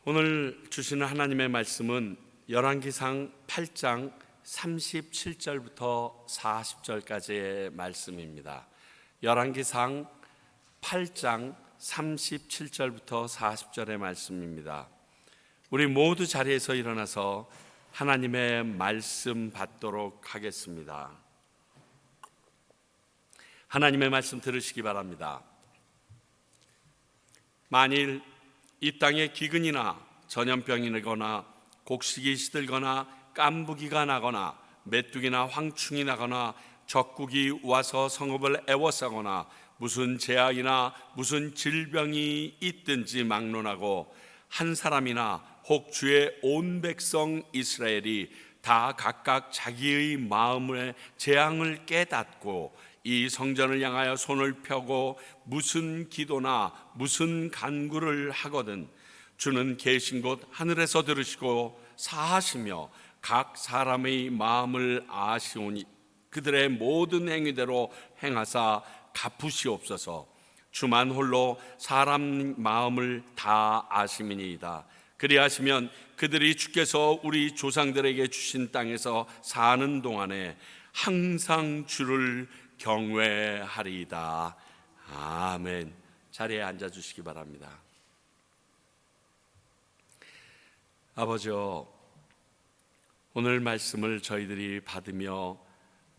오늘 주시는 하나님의 말씀은 열왕기상 8장 37절부터 40절까지의 말씀입니다. 열왕기상 8장 37절부터 40절의 말씀입니다. 우리 모두 자리에서 일어나서 하나님의 말씀 받도록 하겠습니다. 하나님의 말씀 들으시기 바랍니다. 만일 이 땅에 기근이나 전염병이 나거나 곡식이 시들거나 깐부기가 나거나 메뚜기나 황충이 나거나 적국이 와서 성읍을 애워싸거나 무슨 재앙이나 무슨 질병이 있든지 막론하고 한 사람이나 혹 주의 온 백성 이스라엘이 다 각각 자기의 마음의 재앙을 깨닫고 이 성전을 향하여 손을 펴고 무슨 기도나 무슨 간구를 하거든 주는 계신 곳 하늘에서 들으시고 사하시며 각 사람의 마음을 아시오니 그들의 모든 행위대로 행하사 갚으시옵소서. 주만 홀로 사람 마음을 다 아심이니이다. 그리하시면 그들이 주께서 우리 조상들에게 주신 땅에서 사는 동안에 항상 주를 경외하리이다. 아멘. 자리에 앉아주시기 바랍니다. 아버지여, 오늘 말씀을 저희들이 받으며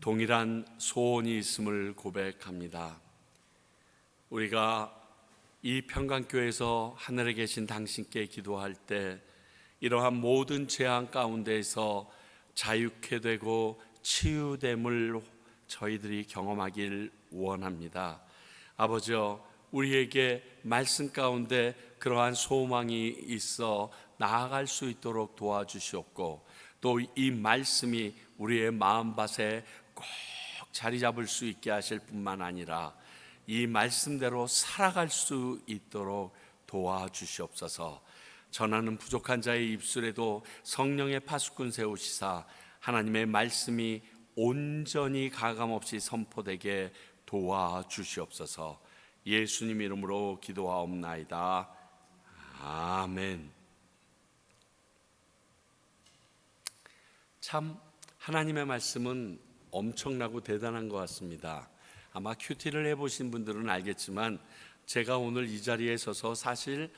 동일한 소원이 있음을 고백합니다. 우리가 이 평강교회에서 하늘에 계신 당신께 기도할 때 이러한 모든 재앙 가운데에서 자유케 되고 치유됨을 저희들이 경험하길 원합니다. 아버지여, 우리에게 말씀 가운데 그러한 소망이 있어 나아갈 수 있도록 도와주시옵고 또 이 말씀이 우리의 마음밭에 꼭 자리 잡을 수 있게 하실 뿐만 아니라 이 말씀대로 살아갈 수 있도록 도와주시옵소서. 전하는 부족한 자의 입술에도 성령의 파수꾼 세우시사 하나님의 말씀이 온전히 가감없이 선포되게 도와주시옵소서. 예수님 이름으로 기도하옵나이다. 아멘. 참 하나님의 말씀은 엄청나고 대단한 것 같습니다. 아마 큐티를 해보신 분들은 알겠지만 제가 오늘 이 자리에 서서 사실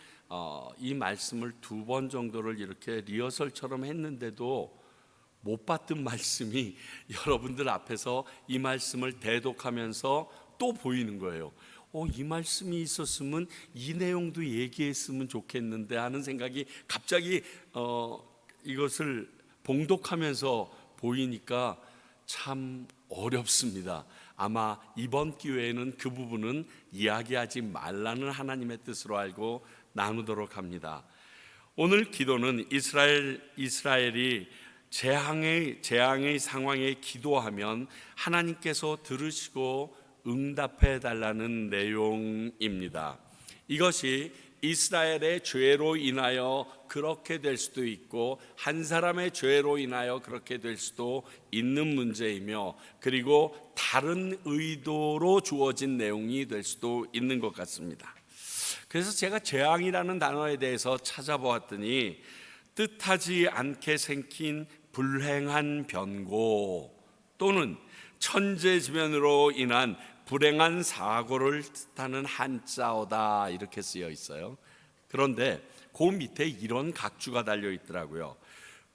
이 말씀을 2번 정도를 이렇게 리허설처럼 했는데도 못 받던 말씀이 여러분들 앞에서 이 말씀을 대독하면서 또 보이는 거예요. 이 말씀이 있었으면 이 내용도 얘기했으면 좋겠는데 하는 생각이 갑자기 이것을 봉독하면서 보이니까 참 어렵습니다. 아마 이번 기회에는 그 부분은 이야기하지 말라는 하나님의 뜻으로 알고 나누도록 합니다. 오늘 기도는 이스라엘이 재앙의 상황에 기도하면 하나님께서 들으시고 응답해 달라는 내용입니다. 이것이 이스라엘의 죄로 인하여 그렇게 될 수도 있고 한 사람의 죄로 인하여 그렇게 될 수도 있는 문제이며 그리고 다른 의도로 주어진 내용이 될 수도 있는 것 같습니다. 그래서 제가 재앙이라는 단어에 대해서 찾아보았더니 뜻하지 않게 생긴 불행한 변고 또는 천재지변으로 인한 불행한 사고를 뜻하는 한자어다 이렇게 쓰여 있어요. 그런데 그 밑에 이런 각주가 달려 있더라고요.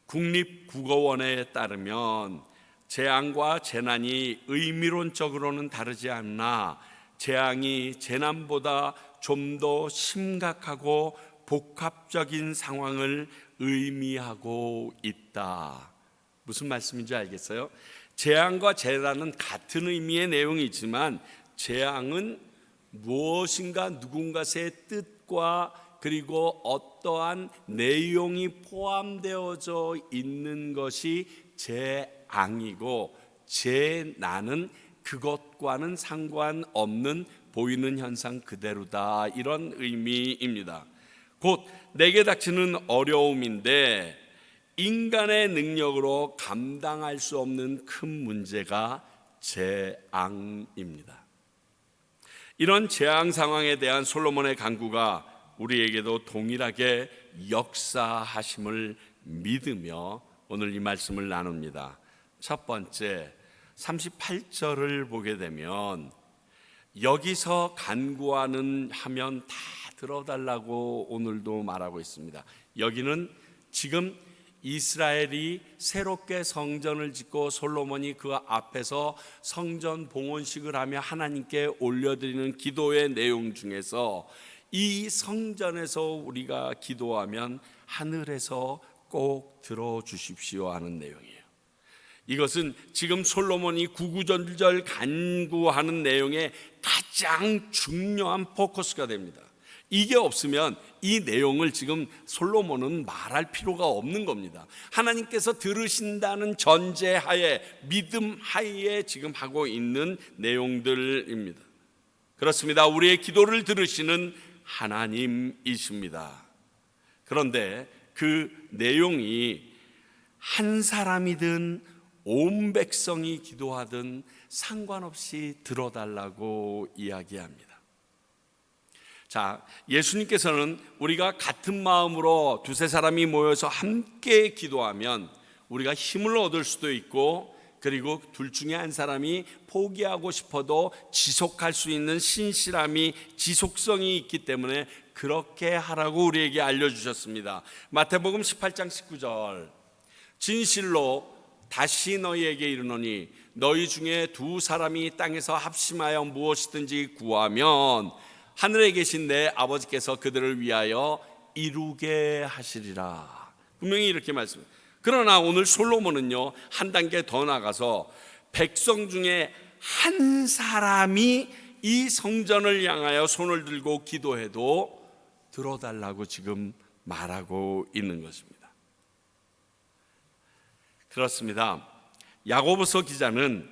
국립국어원에 따르면 재앙과 재난이 의미론적으로는 다르지 않나 재앙이 재난보다 좀 더 심각하고 복합적인 상황을 의미하고 있다. 무슨 말씀인지 알겠어요? 재앙과 재난은 같은 의미의 내용이지만 재앙은 무엇인가 누군가의 뜻과 그리고 어떠한 내용이 포함되어져 있는 것이 재앙이고 재난은 그것과는 상관없는 보이는 현상 그대로다 이런 의미입니다. 곧 내게 닥치는 어려움인데 인간의 능력으로 감당할 수 없는 큰 문제가 재앙입니다. 이런 재앙 상황에 대한 솔로몬의 간구가 우리에게도 동일하게 역사하심을 믿으며 오늘 이 말씀을 나눕니다. 첫 번째 38절을 보게 되면 여기서 간구하는 하면 다 들어달라고 오늘도 말하고 있습니다. 여기는 지금 이스라엘이 새롭게 성전을 짓고 솔로몬이 그 앞에서 성전 봉헌식을 하며 하나님께 올려드리는 기도의 내용 중에서 이 성전에서 우리가 기도하면 하늘에서 꼭 들어주십시오 하는 내용이에요. 이것은 지금 솔로몬이 구구절절 간구하는 내용의 가장 중요한 포커스가 됩니다. 이게 없으면 이 내용을 지금 솔로몬은 말할 필요가 없는 겁니다. 하나님께서 들으신다는 전제하에, 믿음 하에 지금 하고 있는 내용들입니다. 그렇습니다. 우리의 기도를 들으시는 하나님이십니다. 그런데 그 내용이 한 사람이든 온 백성이 기도하든 상관없이 들어달라고 이야기합니다. 자, 예수님께서는 우리가 같은 마음으로 두세 사람이 모여서 함께 기도하면 우리가 힘을 얻을 수도 있고, 그리고 둘 중에 한 사람이 포기하고 싶어도 지속할 수 있는 신실함이, 지속성이 있기 때문에 그렇게 하라고 우리에게 알려주셨습니다. 마태복음 18장 19절, 진실로 다시 너희에게 이르노니 너희 중에 두 사람이 땅에서 합심하여 무엇이든지 구하면 하늘에 계신 내 아버지께서 그들을 위하여 이루게 하시리라. 분명히 이렇게 말씀합니다. 그러나 오늘 솔로몬은요, 한 단계 더 나가서 백성 중에 한 사람이 이 성전을 향하여 손을 들고 기도해도 들어달라고 지금 말하고 있는 것입니다. 그렇습니다. 야고보서 기자는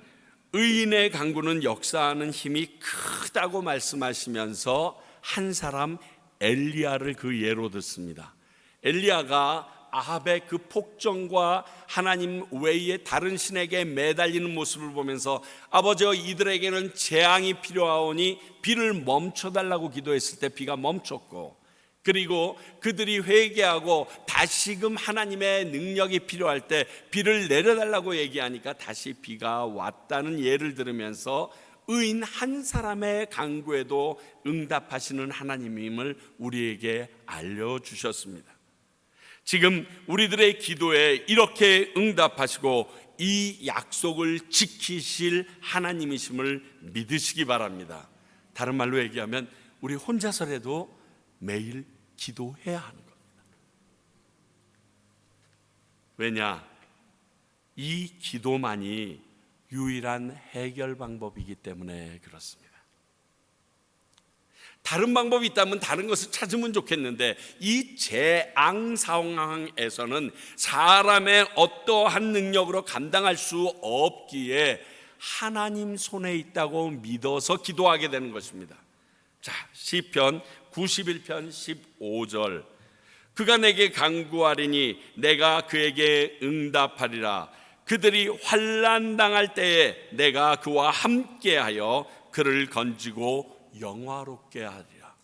의인의 간구는 역사하는 힘이 크다고 말씀하시면서 한 사람 엘리야를 그 예로 듣습니다. 엘리야가 아합의 그 폭정과 하나님 외에 다른 신에게 매달리는 모습을 보면서 아버지여 이들에게는 재앙이 필요하오니 비를 멈춰달라고 기도했을 때 비가 멈췄고, 그리고 그들이 회개하고 다시금 하나님의 능력이 필요할 때 비를 내려달라고 얘기하니까 다시 비가 왔다는 예를 들으면서 의인 한 사람의 간구에도 응답하시는 하나님임을 우리에게 알려주셨습니다. 지금 우리들의 기도에 이렇게 응답하시고 이 약속을 지키실 하나님이심을 믿으시기 바랍니다. 다른 말로 얘기하면 우리 혼자서라도 매일 기도해야 하는 겁니다. 왜냐? 이 기도만이 유일한 해결 방법이기 때문에 그렇습니다. 다른 방법이 있다면 다른 것을 찾으면 좋겠는데 이 재앙 상황에서는 사람의 어떠한 능력으로 감당할 수 없기에 하나님 손에 있다고 믿어서 기도하게 되는 것입니다. 자, 시편 91편 15절, 그가 내게 간구하리니 내가 그에게 응답하리라. 그들이 환난 당할 때에 내가 그와 함께하여 그를 건지고 영화롭게 하리라.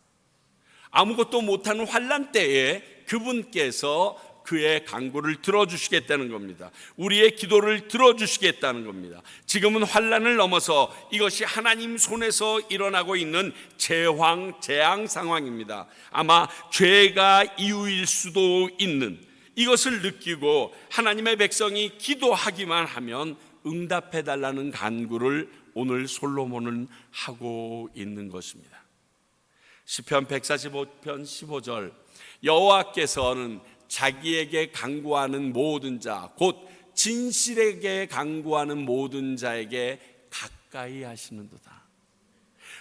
아무것도 못하는 환난 때에 그분께서 그의 간구를 들어주시겠다는 겁니다. 우리의 기도를 들어주시겠다는 겁니다. 지금은 환난을 넘어서 이것이 하나님 손에서 일어나고 있는 재앙 상황입니다. 아마 죄가 이유일 수도 있는, 이것을 느끼고 하나님의 백성이 기도하기만 하면 응답해달라는 간구를 오늘 솔로몬은 하고 있는 것입니다. 시편 145편 15절, 여호와께서는 자기에게 간구하는 모든 자, 곧 진실에게 간구하는 모든 자에게 가까이 하시는도다.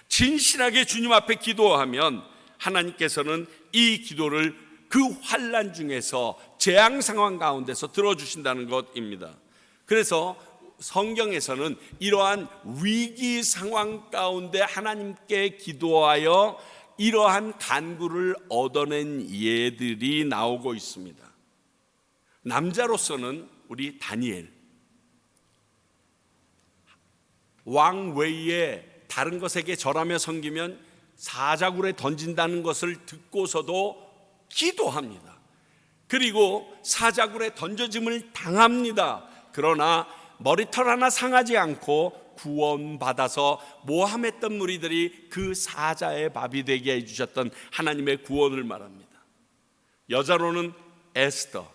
진실하게 주님 앞에 기도하면 하나님께서는 이 기도를 그 환난 중에서, 재앙 상황 가운데서 들어주신다는 것입니다. 그래서 성경에서는 이러한 위기 상황 가운데 하나님께 기도하여 이러한 간구를 얻어낸 예들이 나오고 있습니다. 남자로서는 우리 다니엘, 왕 외에 다른 것에게 절하며 섬기면 사자굴에 던진다는 것을 듣고서도 기도합니다. 그리고 사자굴에 던져짐을 당합니다. 그러나 머리털 하나 상하지 않고 구원받아서 모함했던 무리들이 그 사자의 밥이 되게 해주셨던 하나님의 구원을 말합니다. 여자로는 에스더,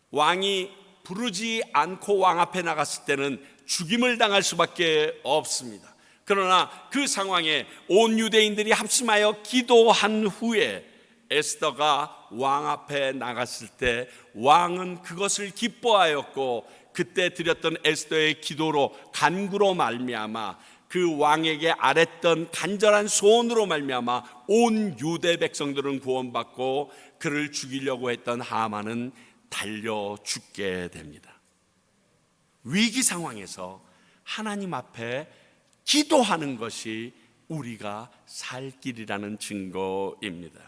왕이 부르지 않고 왕 앞에 나갔을 때는 죽임을 당할 수밖에 없습니다. 그러나 그 상황에 온 유대인들이 합심하여 기도한 후에 에스더가 왕 앞에 나갔을 때 왕은 그것을 기뻐하였고, 그때 드렸던 에스더의 기도로, 간구로 말미암아, 그 왕에게 아랬던 간절한 소원으로 말미암아 온 유대 백성들은 구원받고, 그를 죽이려고 했던 하만은 달려 죽게 됩니다. 위기 상황에서 하나님 앞에 기도하는 것이 우리가 살 길이라는 증거입니다.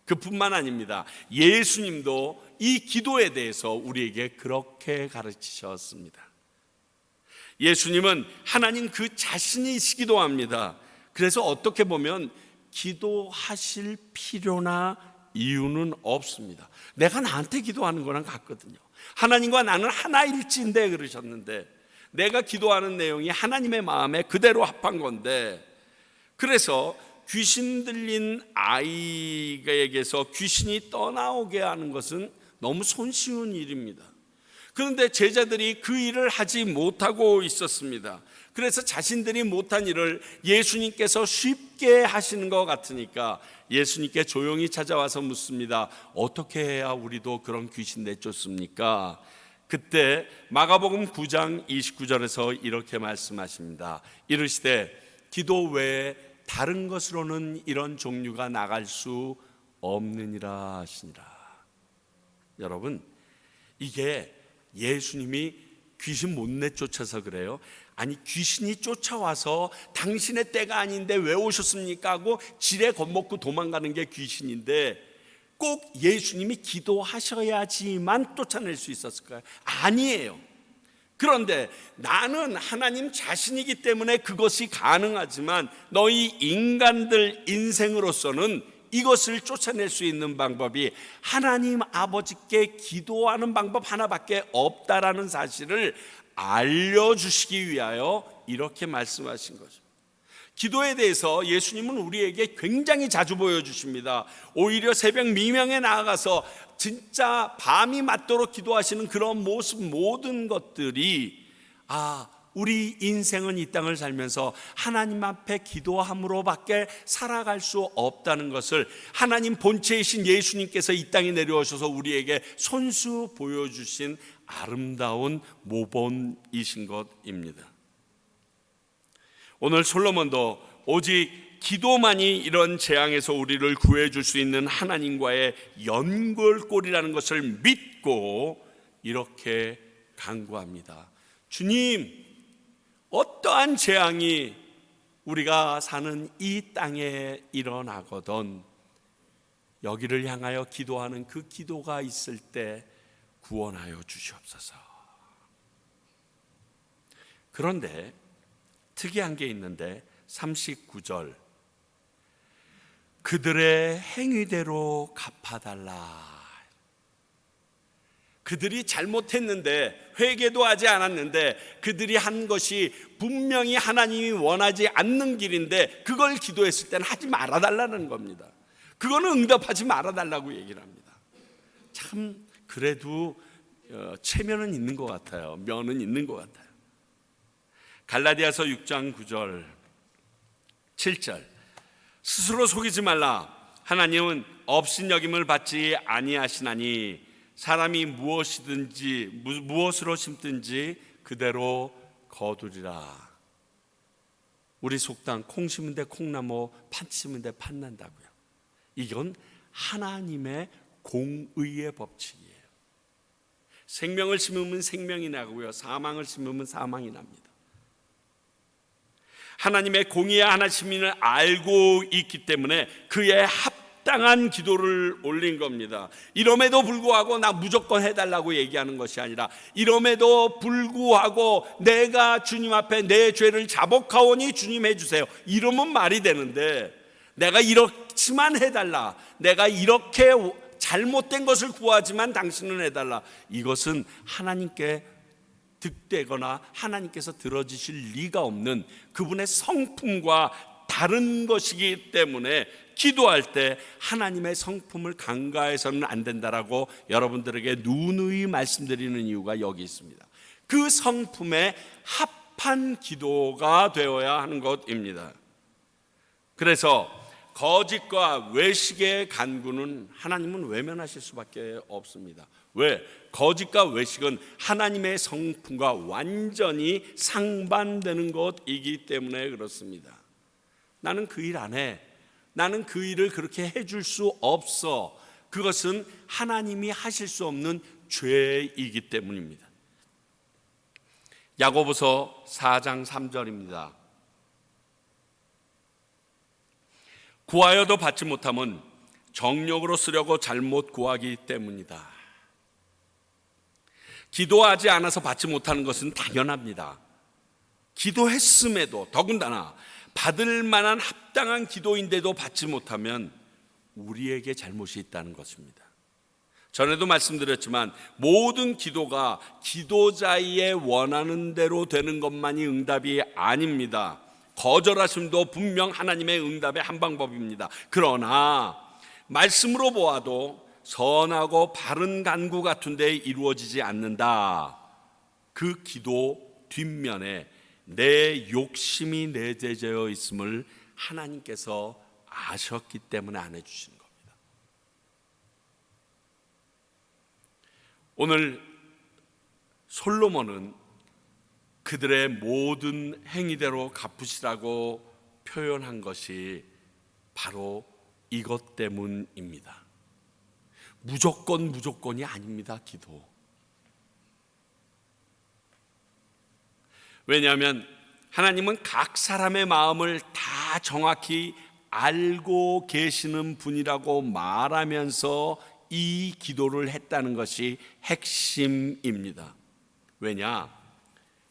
그뿐만 아닙니다. 예수님도 이 기도에 대해서 우리에게 그렇게 가르치셨습니다. 예수님은 하나님 그 자신이시기도 합니다. 그래서 어떻게 보면 기도하실 필요나 이유는 없습니다. 내가 나한테 기도하는 거랑 같거든요. 하나님과 나는 하나일진데 그러셨는데, 내가 기도하는 내용이 하나님의 마음에 그대로 합한 건데, 그래서 귀신 들린 아이에게서 귀신이 떠나오게 하는 것은 너무 손쉬운 일입니다. 그런데 제자들이 그 일을 하지 못하고 있었습니다. 그래서 자신들이 못한 일을 예수님께서 쉽게 하시는 것 같으니까 예수님께 조용히 찾아와서 묻습니다. 어떻게 해야 우리도 그런 귀신 내쫓습니까? 그때 마가복음 9장 29절에서 이렇게 말씀하십니다. 이르시되 기도 외에 다른 것으로는 이런 종류가 나갈 수 없느니라 하시니라. 여러분, 이게 예수님이 귀신 못 내쫓아서 그래요? 아니, 귀신이 쫓아와서 당신의 때가 아닌데 왜 오셨습니까 하고 지레 겁먹고 도망가는 게 귀신인데, 꼭 예수님이 기도하셔야지만 쫓아낼 수 있었을까요? 아니에요. 그런데 나는 하나님 자신이기 때문에 그것이 가능하지만, 너희 인간들 인생으로서는 이것을 쫓아낼 수 있는 방법이 하나님 아버지께 기도하는 방법 하나밖에 없다라는 사실을 알려주시기 위하여 이렇게 말씀하신 거죠. 기도에 대해서 예수님은 우리에게 굉장히 자주 보여주십니다. 오히려 새벽 미명에 나아가서 진짜 밤이 맞도록 기도하시는 그런 모습, 모든 것들이 우리 인생은 이 땅을 살면서 하나님 앞에 기도함으로밖에 살아갈 수 없다는 것을 하나님 본체이신 예수님께서 이 땅에 내려오셔서 우리에게 손수 보여주신 아름다운 모본이신 것입니다. 오늘 솔로몬도 오직 기도만이 이런 재앙에서 우리를 구해줄 수 있는 하나님과의 연결고리라는 것을 믿고 이렇게 간구합니다. 주님, 어떠한 재앙이 우리가 사는 이 땅에 일어나거든 여기를 향하여 기도하는 그 기도가 있을 때 구원하여 주시옵소서. 그런데 특이한 게 있는데 39절, 그들의 행위대로 갚아달라. 그들이 잘못했는데, 회개도 하지 않았는데, 그들이 한 것이 분명히 하나님이 원하지 않는 길인데 그걸 기도했을 때는 하지 말아달라는 겁니다. 그거는 응답하지 말아달라고 얘기를 합니다. 참 그래도 체면은 있는 것 같아요. 면은 있는 것 같아요. 갈라디아서 6장 9절 7절, 스스로 속이지 말라. 하나님은 업신여김을 받지 아니하시나니 사람이 무엇으로 심든지 그대로 거두리라. 우리 속담 콩 심은 데 콩나무, 팥 심은 데 팥 난다고요. 이건 하나님의 공의의 법칙이에요. 생명을 심으면 생명이 나고요, 사망을 심으면 사망이 납니다. 하나님의 공의의 하나심을 알고 있기 때문에 그의 합당한 기도를 올린 겁니다. 이럼에도 불구하고 나 무조건 해달라고 얘기하는 것이 아니라, 이럼에도 불구하고 내가 주님 앞에 내 죄를 자복하오니 주님 해주세요, 이러면 말이 되는데, 내가 이렇지만 해달라. 내가 이렇게 잘못된 것을 구하지만 당신은 해달라. 이것은 하나님께 득되거나 하나님께서 들어주실 리가 없는 그분의 성품과 다른 것이기 때문에 기도할 때 하나님의 성품을 간과해서는 안 된다라고 여러분들에게 누누이 말씀드리는 이유가 여기 있습니다. 그 성품에 합한 기도가 되어야 하는 것입니다. 그래서 거짓과 외식의 간구는 하나님은 외면하실 수밖에 없습니다. 왜? 거짓과 외식은 하나님의 성품과 완전히 상반되는 것이기 때문에 그렇습니다. 나는 그 일 안 해. 나는 그 일을 그렇게 해줄 수 없어. 그것은 하나님이 하실 수 없는 죄이기 때문입니다. 야고보서 4장 3절입니다. 구하여도 받지 못함은 정욕으로 쓰려고 잘못 구하기 때문이다. 기도하지 않아서 받지 못하는 것은 당연합니다. 기도했음에도 더군다나 받을 만한 합당한 기도인데도 받지 못하면 우리에게 잘못이 있다는 것입니다. 전에도 말씀드렸지만 모든 기도가 기도자의 원하는 대로 되는 것만이 응답이 아닙니다. 거절하심도 분명 하나님의 응답의 한 방법입니다. 그러나 말씀으로 보아도 선하고 바른 간구 같은 데 이루어지지 않는다. 그 기도 뒷면에 내 욕심이 내재되어 있음을 하나님께서 아셨기 때문에 안 해주시는 겁니다. 오늘 솔로몬은 그들의 모든 행위대로 갚으시라고 표현한 것이 바로 이것 때문입니다. 무조건이 아닙니다. 기도. 왜냐하면 하나님은 각 사람의 마음을 다 정확히 알고 계시는 분이라고 말하면서 이 기도를 했다는 것이 핵심입니다. 왜냐?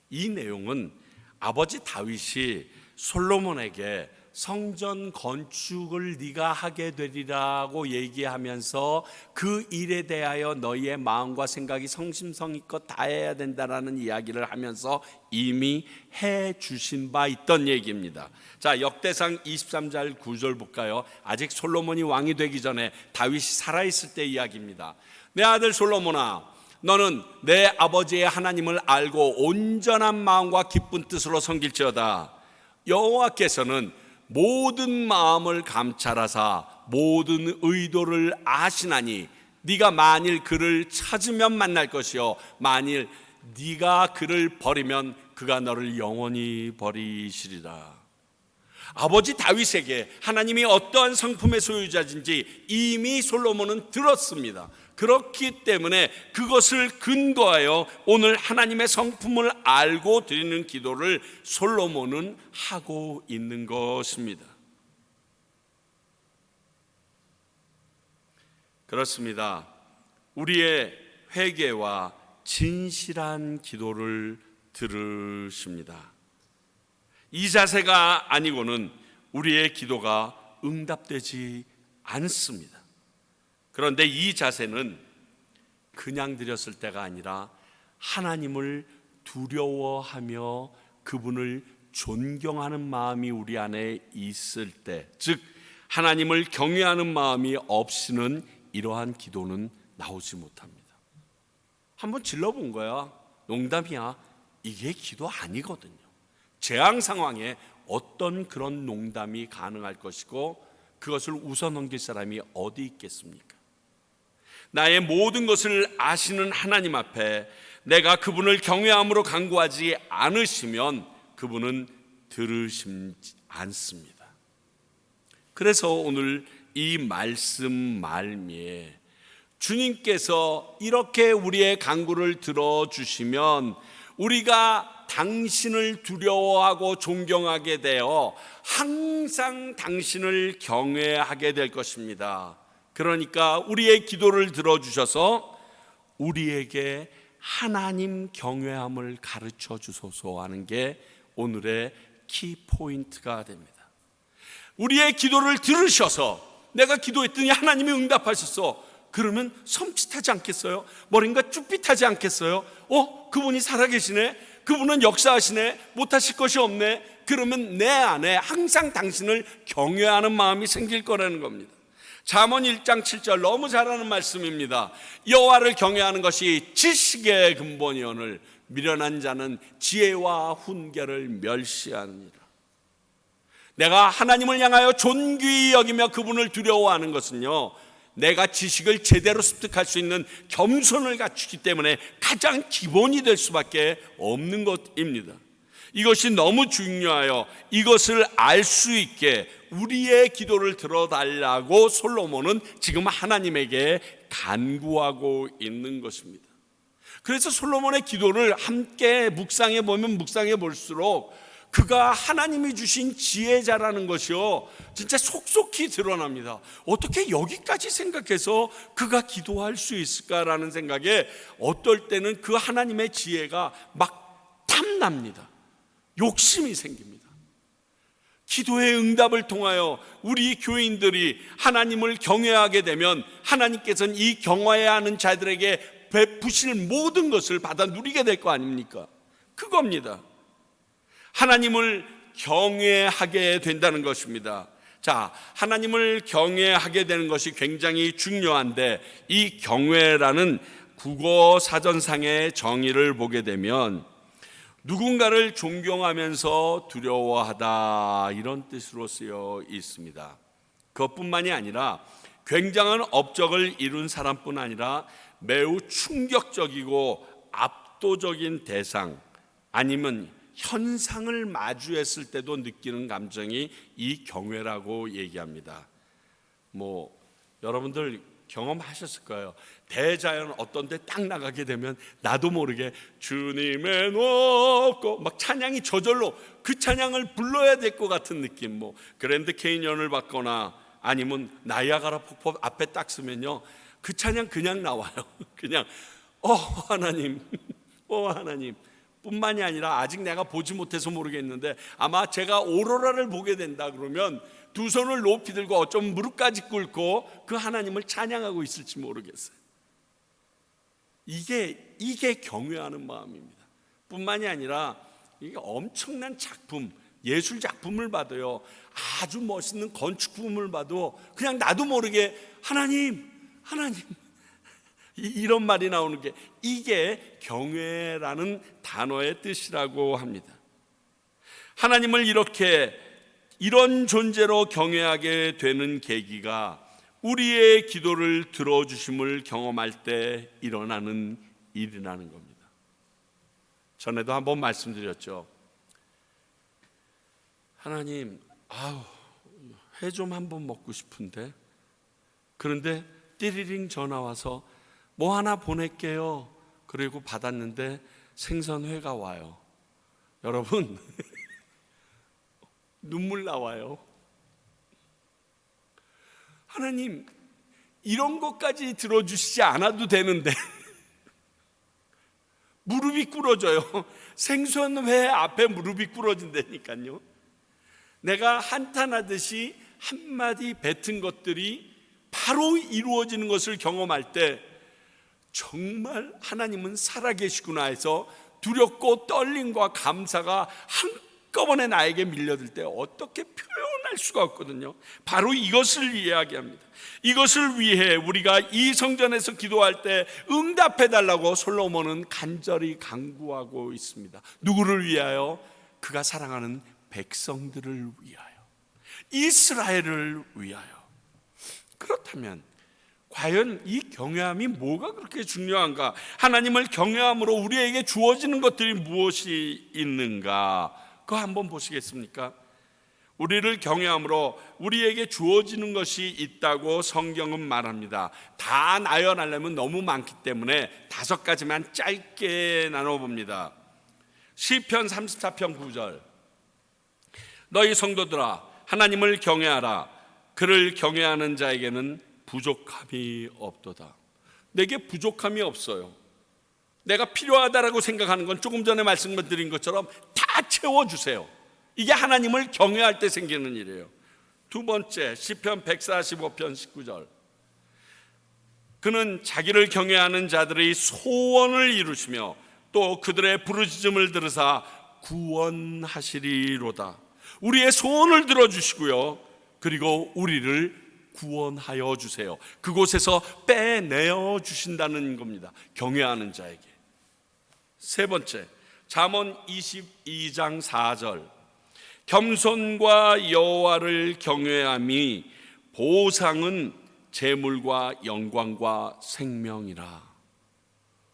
이 내용은 아버지 다윗이 솔로몬에게 성전 건축을 네가 하게 되리라고 얘기하면서 그 일에 대하여 너희의 마음과 생각이 성심성의껏 다해야 된다라는 이야기를 하면서 이미 해 주신 바 있던 얘기입니다. 자, 역대상 23장 9절 볼까요? 아직 솔로몬이 왕이 되기 전에 다윗이 살아있을 때 이야기입니다. 내 아들 솔로몬아, 너는 내 아버지의 하나님을 알고 온전한 마음과 기쁜 뜻으로 섬길지어다. 여호와께서는 모든 마음을 감찰하사 모든 의도를 아시나니 네가 만일 그를 찾으면 만날 것이요 만일 네가 그를 버리면 그가 너를 영원히 버리시리라. 아버지 다윗에게 하나님이 어떠한 성품의 소유자인지 이미 솔로몬은 들었습니다. 그렇기 때문에 그것을 근거하여 오늘 하나님의 성품을 알고 드리는 기도를 솔로몬은 하고 있는 것입니다. 그렇습니다. 우리의 회개와 진실한 기도를 들으십니다. 이 자세가 아니고는 우리의 기도가 응답되지 않습니다. 그런데 이 자세는 그냥 드렸을 때가 아니라 하나님을 두려워하며 그분을 존경하는 마음이 우리 안에 있을 때, 즉 하나님을 경외하는 마음이 없이는 이러한 기도는 나오지 못합니다. 한번 질러본 거야. 농담이야. 이게 기도 아니거든요. 재앙 상황에 어떤 그런 농담이 가능할 것이고 그것을 웃어넘길 사람이 어디 있겠습니까? 나의 모든 것을 아시는 하나님 앞에 내가 그분을 경외함으로 간구하지 않으시면 그분은 들으시지 않습니다. 그래서 오늘 이 말씀 말미에 주님께서 이렇게 우리의 간구를 들어주시면 우리가 당신을 두려워하고 존경하게 되어 항상 당신을 경외하게 될 것입니다. 그러니까 우리의 기도를 들어주셔서 우리에게 하나님 경외함을 가르쳐 주소서 하는 게 오늘의 키포인트가 됩니다. 우리의 기도를 들으셔서 내가 기도했더니 하나님이 응답하셨어. 그러면 섬찟하지 않겠어요? 머리가 쭈삣하지 않겠어요? 그분이 살아계시네, 그분은 역사하시네, 못하실 것이 없네. 그러면 내 안에 항상 당신을 경외하는 마음이 생길 거라는 겁니다. 잠언 1장 7절 너무 잘 아는 말씀입니다. 여호와를 경외하는 것이 지식의 근본이오늘 미련한 자는 지혜와 훈계를 멸시하느니라. 내가 하나님을 향하여 존귀히 여기며 그분을 두려워하는 것은요, 내가 지식을 제대로 습득할 수 있는 겸손을 갖추기 때문에 가장 기본이 될 수밖에 없는 것입니다. 이것이 너무 중요하여 이것을 알 수 있게 우리의 기도를 들어달라고 솔로몬은 지금 하나님에게 간구하고 있는 것입니다. 그래서 솔로몬의 기도를 함께 묵상해 보면 묵상해 볼수록 그가 하나님이 주신 지혜자라는 것이요, 진짜 속속히 드러납니다. 어떻게 여기까지 생각해서 그가 기도할 수 있을까라는 생각에 어떨 때는 그 하나님의 지혜가 막 탐납니다. 욕심이 생깁니다. 기도의 응답을 통하여 우리 교인들이 하나님을 경외하게 되면 하나님께서는 이 경외해야 하는 자들에게 베푸실 모든 것을 받아 누리게 될 거 아닙니까? 그겁니다. 하나님을 경외하게 된다는 것입니다. 자, 하나님을 경외하게 되는 것이 굉장히 중요한데, 이 경외라는 국어 사전상의 정의를 보게 되면 누군가를 존경하면서 두려워하다, 이런 뜻으로 쓰여 있습니다. 그것뿐만이 아니라 굉장한 업적을 이룬 사람뿐 아니라 매우 충격적이고 압도적인 대상 아니면 현상을 마주했을 때도 느끼는 감정이 이 경외라고 얘기합니다. 여러분들 경험하셨을 거예요. 대자연 어떤 데 딱 나가게 되면 나도 모르게 주님의 높고 막 찬양이 저절로 그 찬양을 불러야 될 것 같은 느낌. 그랜드 캐니언을 받거나 아니면 나이아가라 폭포 앞에 딱 서면요, 그 찬양 그냥 나와요. 그냥 하나님, 하나님 뿐만이 아니라 아직 내가 보지 못해서 모르겠는데 아마 제가 오로라를 보게 된다 그러면 두 손을 높이 들고 어쩌면 무릎까지 꿇고 그 하나님을 찬양하고 있을지 모르겠어요. 이게 경외하는 마음입니다. 뿐만이 아니라 이게 엄청난 작품, 예술 작품을 봐도요, 아주 멋있는 건축품을 봐도 그냥 나도 모르게 하나님, 하나님 이런 말이 나오는 게 이게 경외라는 단어의 뜻이라고 합니다. 하나님을 이런 존재로 경외하게 되는 계기가 우리의 기도를 들어주심을 경험할 때 일어나는 일이라는 겁니다. 전에도 한번 말씀드렸죠. 하나님, 회 좀 한번 먹고 싶은데, 그런데 띠리링 전화 와서 뭐 하나 보낼게요. 그리고 받았는데 생선회가 와요. 여러분 눈물 나와요. 하나님, 이런 것까지 들어주시지 않아도 되는데 무릎이 꿇어져요. 생선회 앞에 무릎이 꿇어진다니까요. 내가 한탄하듯이 한마디 뱉은 것들이 바로 이루어지는 것을 경험할 때 정말 하나님은 살아계시구나 해서 두렵고 떨림과 감사가 한꺼번에 나에게 밀려들 때 어떻게 표현할 수가 없거든요. 바로 이것을 이야기합니다. 이것을 위해 우리가 이 성전에서 기도할 때 응답해달라고 솔로몬은 간절히 간구하고 있습니다. 누구를 위하여? 그가 사랑하는 백성들을 위하여, 이스라엘을 위하여. 그렇다면 과연 이 경외함이 뭐가 그렇게 중요한가? 하나님을 경외함으로 우리에게 주어지는 것들이 무엇이 있는가? 그거 한번 보시겠습니까? 우리를 경외함으로 우리에게 주어지는 것이 있다고 성경은 말합니다. 다 나열하려면 너무 많기 때문에 5가지만 짧게 나눠봅니다. 시편 34편 9절, 너희 성도들아 하나님을 경외하라. 그를 경외하는 자에게는 부족함이 없도다. 내게 부족함이 없어요. 내가 필요하다라고 생각하는 건 조금 전에 말씀드린 것처럼 다 채워주세요. 이게 하나님을 경외할 때 생기는 일이에요. 두 번째, 시편 145편 19절. 그는 자기를 경외하는 자들의 소원을 이루시며 또 그들의 부르짖음을 들으사 구원하시리로다. 우리의 소원을 들어주시고요, 그리고 우리를 구원하여 주세요. 그곳에서 빼내어 주신다는 겁니다, 경외하는 자에게. 세 번째, 잠언 22장 4절. 겸손과 여호와를 경외함이 보상은 재물과 영광과 생명이라.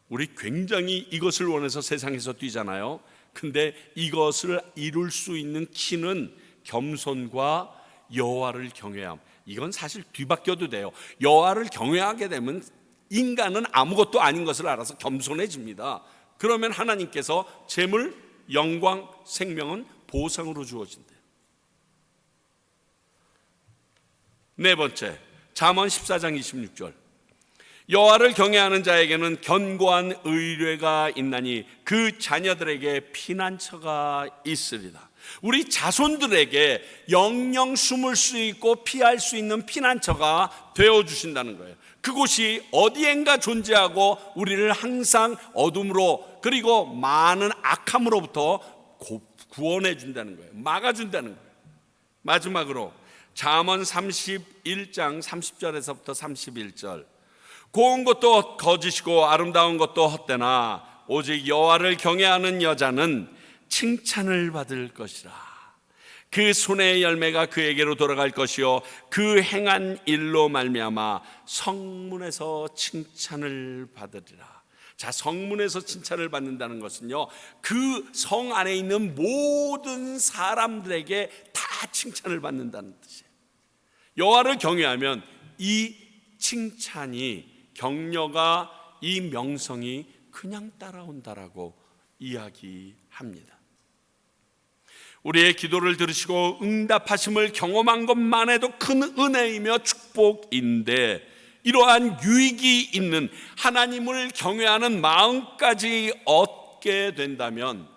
우리 굉장히 이것을 원해서 세상에서 뛰잖아요. 근데 이것을 이룰 수 있는 키는 겸손과 여호와를 경외함. 이건 사실 뒤바뀌어도 돼요. 여호와를 경외하게 되면 인간은 아무것도 아닌 것을 알아서 겸손해집니다. 그러면 하나님께서 재물, 영광, 생명은 보상으로 주어진대요. 네 번째, 잠언 14장 26절. 여호와를 경외하는 자에게는 견고한 의뢰가 있나니 그 자녀들에게 피난처가 있으리라. 우리 자손들에게 영영 숨을 수 있고 피할 수 있는 피난처가 되어주신다는 거예요. 그곳이 어디엔가 존재하고 우리를 항상 어둠으로 그리고 많은 악함으로부터 구원해 준다는 거예요. 막아준다는 거예요. 마지막으로 잠언 31장 30절에서부터 31절. 고운 것도 거짓이고 아름다운 것도 헛되나 오직 여호와를 경외하는 여자는 칭찬을 받을 것이라. 그 손의 열매가 그에게로 돌아갈 것이요 그 행한 일로 말미암아 성문에서 칭찬을 받으리라. 자, 성문에서 칭찬을 받는다는 것은요, 그 성 안에 있는 모든 사람들에게 다 칭찬을 받는다는 뜻이에요. 여호와를 경외하면 이 칭찬이, 격려가, 이 명성이 그냥 따라온다라고 이야기합니다. 우리의 기도를 들으시고 응답하심을 경험한 것만 해도 큰 은혜이며 축복인데, 이러한 유익이 있는 하나님을 경외하는 마음까지 얻게 된다면,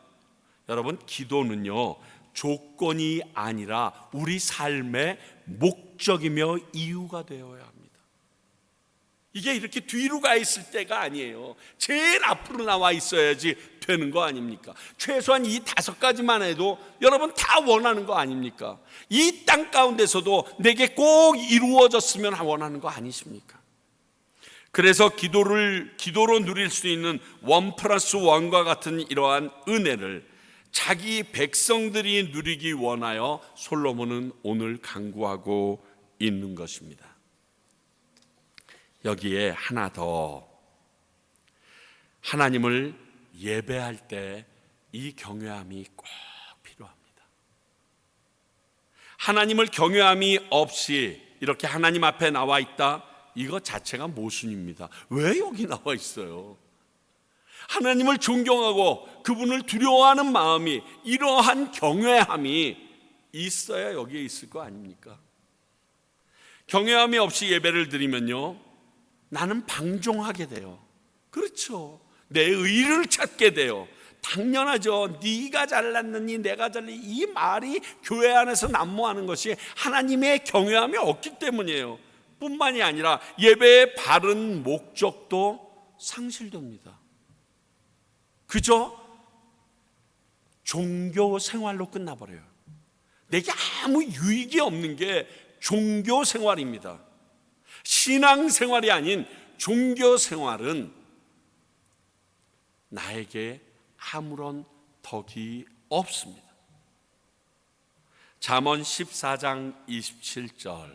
여러분, 기도는요 조건이 아니라 우리 삶의 목적이며 이유가 되어야 합니다. 이게 이렇게 뒤로 가 있을 때가 아니에요. 제일 앞으로 나와 있어야지 되는 거 아닙니까? 최소한 이 5가지만 해도 여러분 다 원하는 거 아닙니까? 이 땅 가운데서도 내게 꼭 이루어졌으면 원하는 거 아니십니까? 그래서 기도로 누릴 수 있는 1+1과 같은 이러한 은혜를 자기 백성들이 누리기 원하여 솔로몬은 오늘 강구하고 있는 것입니다. 여기에 하나 더, 하나님을 예배할 때 이 경외함이 꼭 필요합니다. 하나님을 경외함이 없이 이렇게 하나님 앞에 나와 있다, 이거 자체가 모순입니다. 왜 여기 나와 있어요? 하나님을 존경하고 그분을 두려워하는 마음이, 이러한 경외함이 있어야 여기에 있을 거 아닙니까? 경외함이 없이 예배를 드리면요, 나는 방종하게 돼요. 그렇죠. 내 의를 찾게 돼요. 당연하죠. 네가 잘났느니 내가 잘났느니 이 말이 교회 안에서 난무하는 것이 하나님의 경외함이 없기 때문이에요. 뿐만이 아니라 예배의 바른 목적도 상실됩니다. 그저 종교 생활로 끝나버려요. 내게 아무 유익이 없는 게 종교 생활입니다. 신앙 생활이 아닌 종교 생활은 나에게 아무런 덕이 없습니다. 잠언 14장 27절.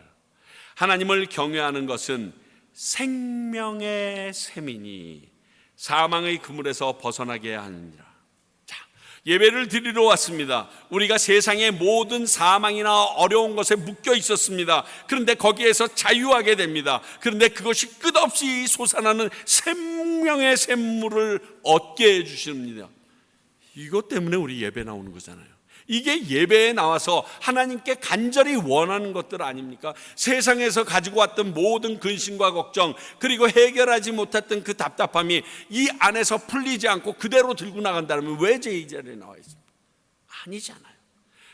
하나님을 경외하는 것은 생명의 셈이니 사망의 그물에서 벗어나게 하느니라. 자, 예배를 드리러 왔습니다. 우리가 세상의 모든 사망이나 어려운 것에 묶여 있었습니다. 그런데 거기에서 자유하게 됩니다. 그런데 그것이 끝없이 솟아나는 생명의 샘물을 얻게 해주십니다. 이것 때문에 우리 예배 나오는 거잖아요. 이게 예배에 나와서 하나님께 간절히 원하는 것들 아닙니까? 세상에서 가지고 왔던 모든 근심과 걱정, 그리고 해결하지 못했던 그 답답함이 이 안에서 풀리지 않고 그대로 들고 나간다면 왜 제 이 자리에 나와 있습니까? 아니잖아요.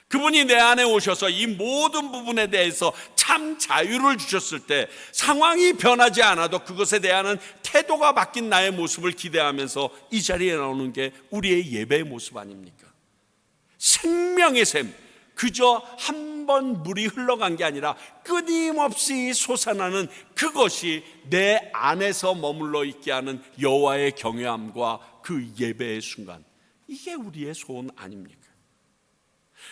그분이 내 안에 오셔서 이 모든 부분에 대해서 참 자유를 주셨을 때 상황이 변하지 않아도 그것에 대한 태도가 바뀐 나의 모습을 기대하면서 이 자리에 나오는 게 우리의 예배의 모습 아닙니까? 생명의 샘, 그저 한 번 물이 흘러간 게 아니라 끊임없이 솟아나는 그것이 내 안에서 머물러 있게 하는 여호와의 경외함과 그 예배의 순간, 이게 우리의 소원 아닙니까?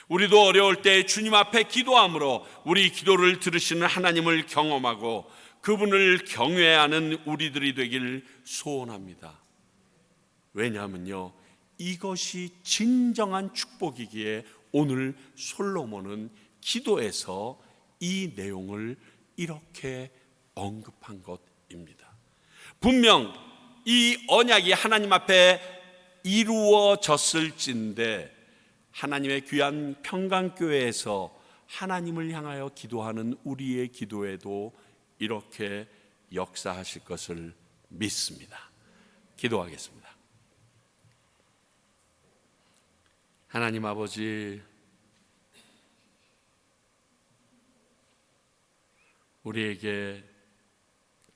우리도 어려울 때 주님 앞에 기도함으로 우리 기도를 들으시는 하나님을 경험하고 그분을 경외하는 우리들이 되길 소원합니다. 왜냐하면요, 이것이 진정한 축복이기에 오늘 솔로몬은 기도에서 이 내용을 이렇게 언급한 것입니다. 분명 이 언약이 하나님 앞에 이루어졌을진데 하나님의 귀한 평강교회에서 하나님을 향하여 기도하는 우리의 기도에도 이렇게 역사하실 것을 믿습니다. 기도하겠습니다. 하나님 아버지, 우리에게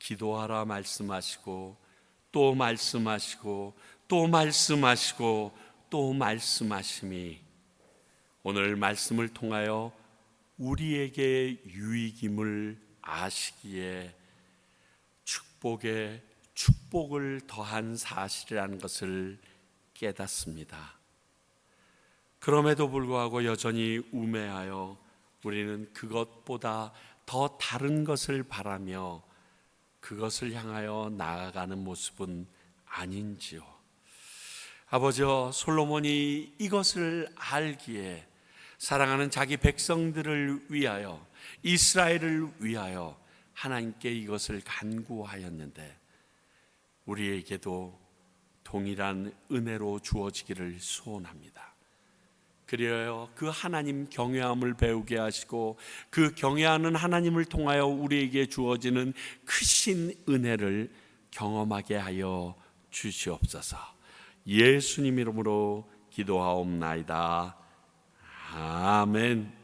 기도하라 말씀하시고 또 말씀하시고 또 말씀하시고 또 말씀하심이 오늘 말씀을 통하여 우리에게 유익임을 아시기에 축복에 축복을 더한 사실이라는 것을 깨닫습니다. 그럼에도 불구하고 여전히 우매하여 우리는 그것보다 더 다른 것을 바라며 그것을 향하여 나아가는 모습은 아닌지요. 아버지여, 솔로몬이 이것을 알기에 사랑하는 자기 백성들을 위하여, 이스라엘을 위하여 하나님께 이것을 간구하였는데 우리에게도 동일한 은혜로 주어지기를 소원합니다. 그리하여 그 하나님 경외함을 배우게 하시고 그 경외하는 하나님을 통하여 우리에게 주어지는 크신 은혜를 경험하게 하여 주시옵소서. 예수님 이름으로 기도하옵나이다. 아멘.